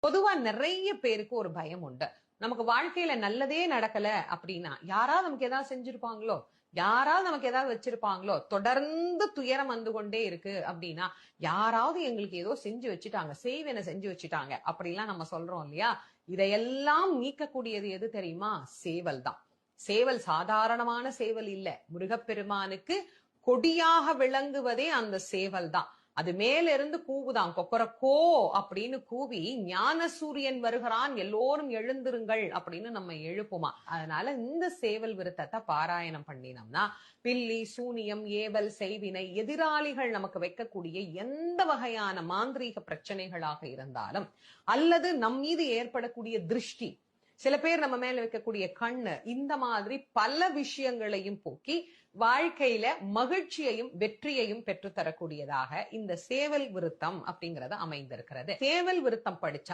பொதுவா நிறைய பேருக்கு ஒரு பயம் உண்டு. நமக்கு வாழ்க்கையில நல்லதே நடக்கல அப்படின்னா, யாராவது நமக்கு ஏதாவது செஞ்சிருப்பாங்களோ? யாராவது நமக்கு ஏதாவது வச்சிருப்பாங்களோ? தொடர்ந்து துயரம் வந்து கொண்டே இருக்கு அப்படின்னா, யாராவது எங்களுக்கு ஏதோ செஞ்சு வச்சுட்டாங்க. செய்வன செஞ்சு வச்சுட்டாங்க. அப்படிலாம் நம்ம சொல்றோம் இல்லையா? இதையெல்லாம் நீக்கக்கூடியது எது தெரியுமா? சேவல் தான். சேவல் சாதாரணமான சேவல் இல்ல. முருகப்பெருமானுக்கு கொடியாக விளங்குவதே அந்த சேவல் தான். அது மேல இருந்து கூவுதான், கொக்கரக்கோ அப்படின்னு கூவி, ஞான சூரியன் வருகிறான், எல்லோரும் எழுந்திருங்கள் அப்படின்னு நம்ம எழுப்புமா. அதனால இந்த சேவல் விருத்தத்தை பாராயணம் பண்ணினோம்னா, பில்லி, சூனியம், ஏவல், செய்வினை, எதிராளிகள் நமக்கு வைக்கக்கூடிய எந்த வகையான மாந்திரீக பிரச்சனைகளாக இருந்தாலும், அல்லது நம் மீது ஏற்படக்கூடிய திருஷ்டி, சில பேர் நம்ம மேல வைக்கக்கூடிய கண்ணு, இந்த மாதிரி பல விஷயங்களையும் போக்கி வாழ்க்கையில மகிழ்ச்சியையும் வெற்றியையும் பெற்று தரக்கூடியதாக இந்த சேவல் விருத்தம் அப்படிங்கறது அமைந்திருக்கிறது. சேவல் விருத்தம் படிச்சா